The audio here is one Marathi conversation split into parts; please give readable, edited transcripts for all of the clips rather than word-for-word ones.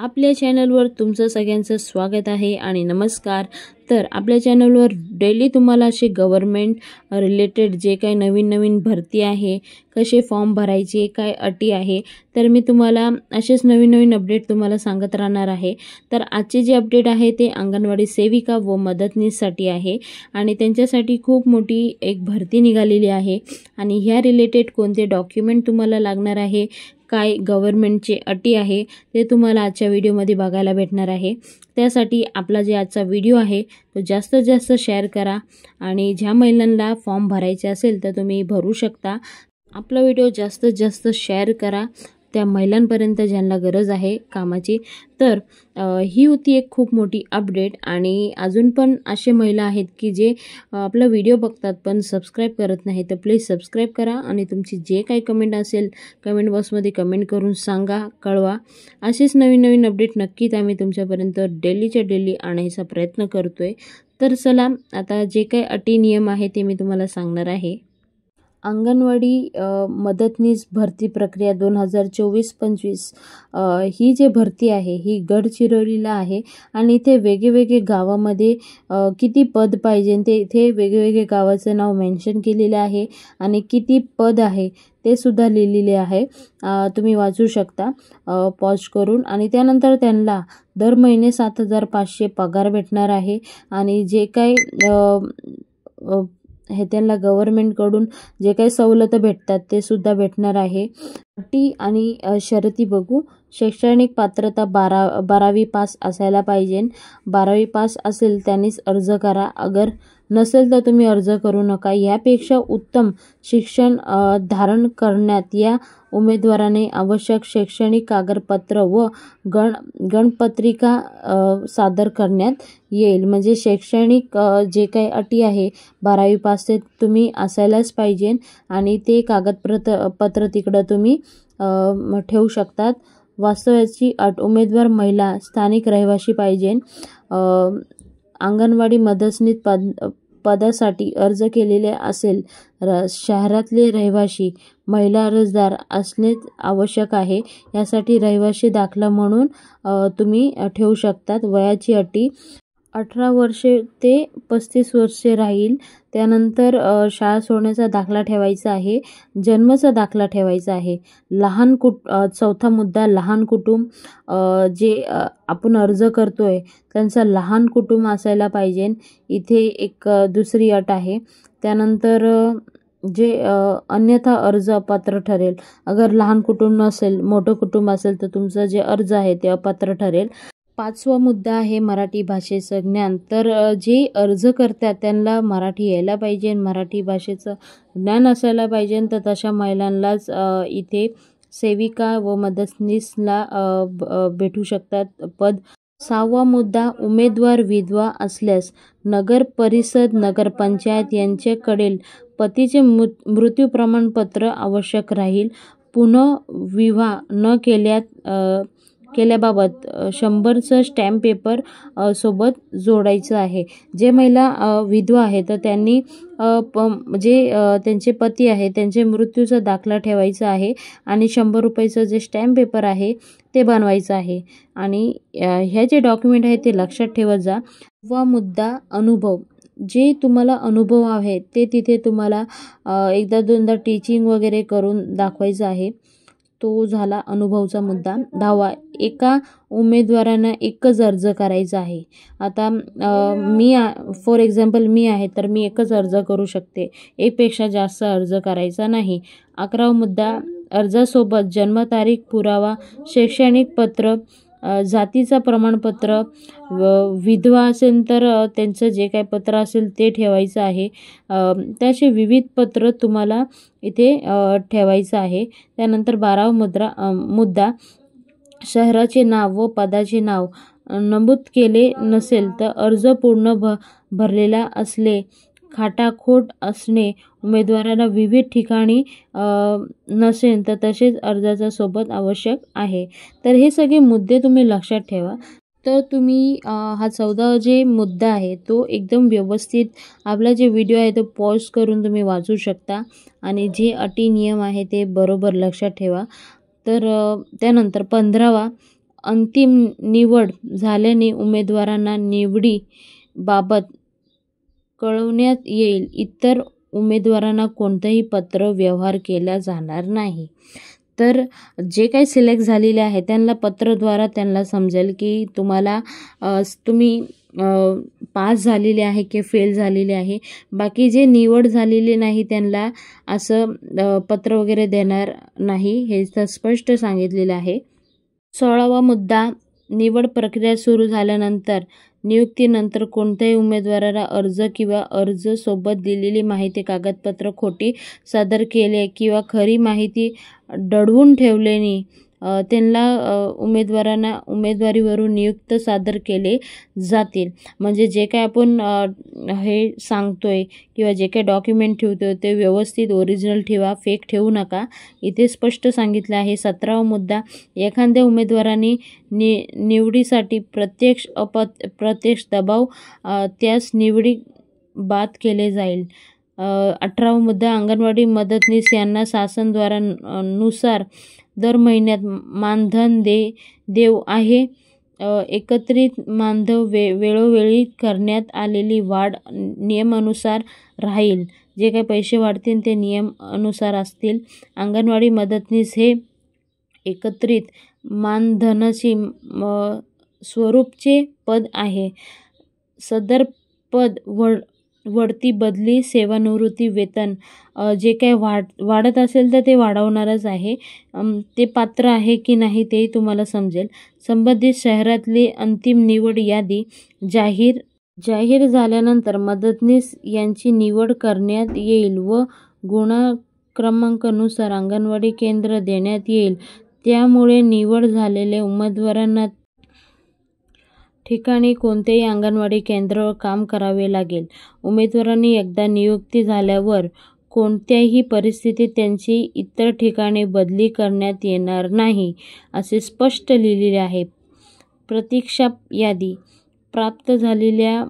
आपल्या चॅनलवर तुमचं सगळ्यांचं स्वागत आहे आणि नमस्कार। तर आपल्या चॅनलवर डेली तुम्हाला असे गव्हर्नमेंट रिलेटेड जे काही नवीन भरती आहे, कसे फॉर्म भरायचे, काय अटी आहे, तर मी तुम्हाला असेच नवीन अपडेट तुम्हाला सांगत राहणार आहे। तर आजचे जे अपडेट आहे ते अंगणवाडी सेविका व मदतनीससाठी आहे आणि त्यांच्यासाठी खूप मोठी एक भरती निघालेली आहे आणि ह्या रिलेटेड कोणते डॉक्युमेंट तुम्हाला लागणार आहे, काय गव्हर्नमेंटचे अटी आहे ते तुम्हाला आजच्या व्हिडिओमध्ये बघायला भेटणार आहे। त्यासाठी आपला जे आजचा व्हिडिओ आहे तो जास्तीत जास्त शेअर करा आणि ज्या महिलांना फॉर्म भरायचे असेल तर तुम्ही भरू शकता। आपला व्हिडिओ जास्तीत जास्त शेअर करा त्या महिलांपर्यंत ज्यांना गरज आहे कामाची। तर ही होती एक खूप मोठी अपडेट आणि अजून पण असे महिला आहेत की जे आपला व्हिडिओ बघतात पण सबस्क्राइब करत नाही, तर प्लीज सबस्क्राइब करा आणि तुमची जे काही कमेंट असेल कमेंट बॉक्समध्ये कमेंट करून सांगा, कळवा। असेच नवीन अपडेट नक्कीच आम्ही तुमच्यापर्यंत डेलीच्या डेली आणायचा प्रयत्न करतोय। तर चला आता जे काही अटी नियम आहे ते मी तुम्हाला सांगणार आहे। अंगणवाडी मदतनीस भरती प्रक्रिया 2024-25 ही जे भरती आहे ही गडचिरोलीला आहे आणि इथे वेगवेगळे गावामध्ये किती पद पाहिजे ते इथे वेगवेगळे गावाचं नाव मेन्शन केलेलं आहे आणि किती पद आहे ते सुद्धा लिहिलेले आहे। तुम्ही वाचू शकता पॉज करून। आणि त्यानंतर त्यांना दर महिने 7,500 पगार भेटणार आहे आणि जे काही हे त्यांना गव्हर्नमेंटकडून जे काही सवलतं भेटतात ते सुद्धा भेटणार आहे। अटी आणि शर्ती बघू। शैक्षणिक पात्रता 12वी पास असायला पाहिजे। 12वी पास असेल त्यांनीच अर्ज करा, अगर नसेल तर तुम्ही अर्ज करू नका। यापेक्षा उत्तम शिक्षण धारण करण्यात या उमेदवाराने आवश्यक शैक्षणिक कागदपत्र व गणपत्रिका सादर करण्यात येईल। म्हणजे शैक्षणिक जे काही अटी आहे 12वी पास ते तुम्ही असायलाच पाहिजे आणि ते कागदपत्र तिकडं तुम्ही ठेवू शकतात। वास्तव्याची अट उमेदवार महिला स्थानिक रहिवासी पाहिजे। अंगणवाडी मदतनीस पदासाठी अर्ज केलेले असेल शहरातले रहिवासी महिला अर्जदार असणे आवश्यक आहे। यासाठी रहिवासी दाखला म्हणून तुम्ही ठेवू शकतात। वयाची अटी 18 वर्षे ते 35 वर्षे राहील। त्यानंतर शाळा सोडण्याचा दाखला ठेवायचा आहे, जन्माचा दाखला ठेवायचा आहे। चौथा मुद्दा लहान कुटुंब, जे आपण अर्ज करतोय त्यांचा लहान कुटुंब असायला पाहिजे, इथे एक दुसरी अट आहे। त्यानंतर जे अन्यथा अर्ज अपात्र ठरेल। अगर लहान कुटुंब नसेल मोठं कुटुंब असेल तर तुमचं जे अर्ज आहे ते अपात्र ठरेल। 5वा मुद्दा आहे मराठी भाषेचं ज्ञान। तर जे अर्ज करतात त्यांना मराठी यायला पाहिजे, मराठी भाषेचं ज्ञान असायला पाहिजे, तर तशा महिलांनाच इथे सेविका व मदतनीसला भेटू शकतात पद। 6वा मुद्दा उमेदवार विधवा असल्यास नगर परिषद नगरपंचायत यांच्याकडील पतीचे मृत्यू प्रमाणपत्र आवश्यक राहील। पुनर्विवाह न केल्याबाबत 100चं स्टॅम्प पेपर सोबत जोडायचं आहे। जे महिला विधवा आहे तर त्यांनी जे त्यांचे पती आहे त्यांचे मृत्यूचा दाखला ठेवायचा आहे आणि 100 रुपयाचं जे स्टॅम्प पेपर आहे ते बनवायचं आहे आणि ह्या जे डॉक्युमेंट आहे ते लक्षात ठेवत जा। व मुद्दा अनुभव, जे तुम्हाला अनुभव आहे ते तिथे तुम्हाला एकदा दोनदा टीचिंग वगैरे करून दाखवायचं आहे, तो झाला अनुभवचा मुद्दा। 10वा एका उमेदवारांना एकच अर्ज करायचा आहे। आता मी फॉर एक्झाम्पल मी आहे तर मी एकच अर्ज करू शकते, एकपेक्षा जास्त अर्ज करायचा नाही। 11वा मुद्दा अर्जासोबत जन्मतारीख पुरावा, शैक्षणिक पत्र, जातीचा प्रमाणपत्र, विधवा असेल तर त्यांचं जे काही पत्र असेल ते ठेवायचं आहे। त्याचे विविध पत्र तुम्हाला इथे ठेवायचं आहे। त्यानंतर 12वा मुद्दा शहराचे नाव व पदाचे नाव नमूद केले नसेल तर अर्ज पूर्ण भरलेला असले, खाटाखोट असणे, उमेदवाराला विविध ठिकाणी नसेल तर तसेच अर्जाचा सोबत आवश्यक आहे। तर हे सगळे मुद्दे तुम्ही लक्षात ठेवा। तर तुम्ही हा 14 जे मुद्दा आहे तो एकदम व्यवस्थित आपला जे व्हिडिओ आहे तो पॉज करून तुम्ही वाचू शकता आणि जे अटी नियम आहे ते बरोबर लक्षात ठेवा। तर त्यानंतर 15वा अंतिम निवड झाल्याने उमेदवारांना निवडीबाबत कळवण्यात येईल. इतर उमेदवारांना कोणताही पत्र व्यवहार केला जाणार नाही. तर जे काही सिलेक्ट झालेले आहे त्यांना पत्रद्वारा त्यांना समजेल की तुम्ही पास झालेले आहे की फेल झालेले आहे. बाकी जे निवड झालेले नाही त्यांना असं पत्र वगैरे देणार नाही, हे तर स्पष्ट सांगितलेलं आहे. 16वा मुद्दा, निवड प्रक्रिया सुरू झाल्यानंतर नियुक्तीनंतर कोणत्याही उमेदवाराला अर्ज किंवा अर्ज सोबत दिलेली माहिती कागदपत्र खोटी सादर केले किंवा खरी माहिती दडवून ठेवल्याने त्यांना उमेदवारांना उमेदवारीवरून नियुक्त सादर केले जातील. म्हणजे जे काय आपण हे सांगतोय किंवा जे काही डॉक्युमेंट ठेवतोय ते व्यवस्थित ओरिजिनल ठेवा, फेक ठेवू नका, इथे स्पष्ट सांगितलं आहे. 17वा मुद्दा, एखाद्या उमेदवाराने निवडीसाठी प्रत्यक्ष दबाव त्यास निवडी बाद केले जाईल. 18वा मुद्दा, अंगणवाडी मदतनीस यांना शासनाद्वारा नुसार दर महिन्यात मानधन देव आहे. एकत्रित मानधन वेळोवेळी करण्यात आलेली वाढ नियमानुसार राहील. जे काही पैसे वाढतील ते नियम अनुसार असतील. अंगणवाडी मदतनीस हे एकत्रित मानधनाची स्वरूपचे पद आहे. सदर पद वडती बदली सेवानिवृत्ती वेतन जे काही वाढत असेल तर ते वाढवणारच आहे. ते पात्र आहे की नाही तेही तुम्हाला समजेल. संबंधित शहरातली अंतिम निवड यादी जाहीर झाल्यानंतर मदतनीस यांची निवड करण्यात येईल व गुणक्रमांकानुसार अंगणवाडी केंद्र देण्यात येईल. त्यामुळे निवड झालेल्या उमेदवारांना ठिकाणी कोणत्याही अंगणवाडी केंद्रावर काम करावे लागेल. उमेदवारांनी एकदा नियुक्ती झाल्यावर कोणत्याही परिस्थितीत त्यांची इतर ठिकाणी बदली करण्यात येणार नाही, असे स्पष्ट लिहिलेले आहे. प्रतीक्षा यादी, प्राप्त झालेल्या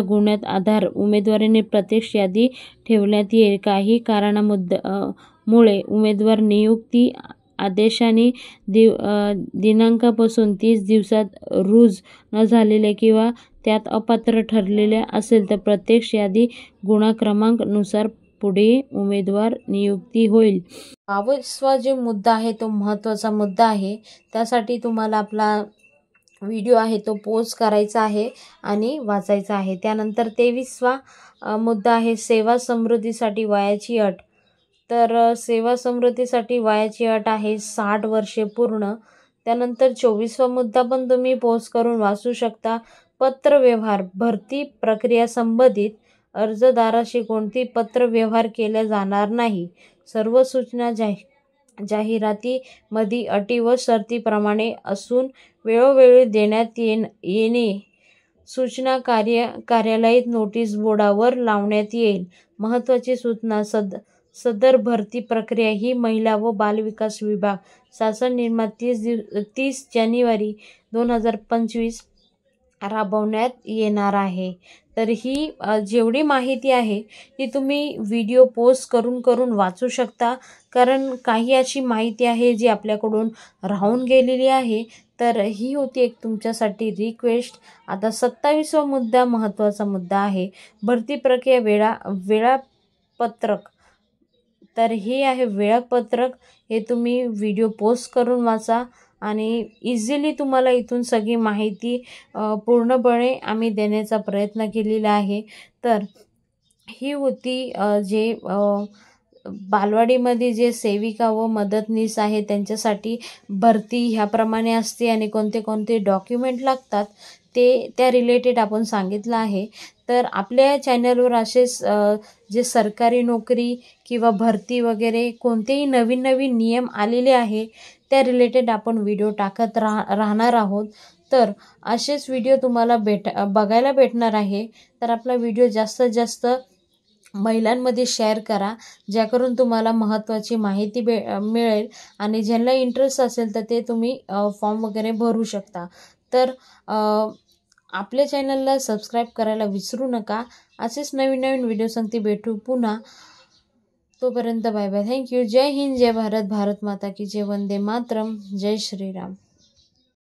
गुणांत आधार उमेदवाराने प्रत्यक्ष यादी ठेवण्यात येईल. काही कारणामुळे उमेदवार नियुक्ती आदेशाने दिनांकापासून 30 दिवसात रुजू न झालेले किंवा त्यात अपात्र ठरलेले असेल तर प्रत्यक्ष यादी गुणक्रमांक नुसार पुढे उमेदवार नियुक्ती होईल. 22वा जो मुद्दा आहे तो महत्त्वाचा मुद्दा आहे. त्यासाठी तुम्हाला आपला व्हिडिओ आहे तो पॉज करायचा आहे आणि वाचायचा आहे. त्यानंतर 23वा मुद्दा आहे सेवा समृद्धीसाठी वयाची अट. तर सेवा समृद्धीसाठी वयाची अट आहे 60 वर्षे पूर्ण. त्यानंतर 24वा मुद्दा पण तुम्ही पॉज करून वाचू शकता. पत्रव्यवहार, भरती प्रक्रिया संबंधित अर्जदाराशी कोणती पत्रव्यवहार केला जाणार नाही. सर्व सूचना जाहिरातीमध्ये अटी व शर्तीप्रमाणे असून वेळोवेळी देण्यात येणे. सूचना कार्यालयीन नोटीस बोर्डावर लावण्यात येईल. महत्त्वाची सूचना, सदर भरती प्रक्रिया ही महिला व बालविकास विभाग, शासन निर्णय 30 जानेवारी 2025 राबवण्यात येणार आहे. तर ही जेवढी माहिती आहे ती तुम्ही व्हिडिओ पॉज करून वाचू शकता, कारण काही अशी माहिती आहे जी आपल्याकडून राहून गेलेली आहे. तर ही होती एक तुमच्यासाठी रिक्वेस्ट. आता 27वा मुद्दा महत्त्वाचा मुद्दा आहे, भरती प्रक्रिया वेळापत्रक. तर हे आहे वेळापत्रक. हे तुम्ही व्हिडिओ पॉज करून वाचा आणि इझिली तुम्हाला इथून सगळी माहिती पूर्णपणे आम्ही देण्याचा प्रयत्न केलेला आहे. तर ही होती जे बालवाडीमध्ये जे सेविका व मदतनीस आहे त्यांच्यासाठी भरती ह्याप्रमाणे असते आणि कोणते डॉक्युमेंट लागतात ते त्या रिलेटेड आपण सांगितलं आहे. तर आपल्या चॅनलवर असेच जे सरकारी नोकरी किंवा भरती वगैरे कोणतेही नवीन नियम आलेले आहे त्या रिलेटेड आपण व्हिडिओ टाकत राहणार आहोत. तर असेच व्हिडिओ तुम्हाला बघायला भेटणार आहे. तर आपला व्हिडिओ जास्तीत जास्त महिलांमध्ये शेअर करा, ज्याकरून तुम्हाला महत्त्वाची माहिती मिळेल आणि ज्यांना इंटरेस्ट असेल तर ते तुम्ही फॉर्म वगैरे भरू शकता. तर आपल्या चॅनलला सबस्क्राईब करायला विसरू नका. असेच नवीन व्हिडिओ सांगते भेटू पुन्हा. तोपर्यंत बाय बाय. थँक्यू. जय हिंद, जय भारत, भारत माता की जय, वंदे मातरम, जय श्रीराम.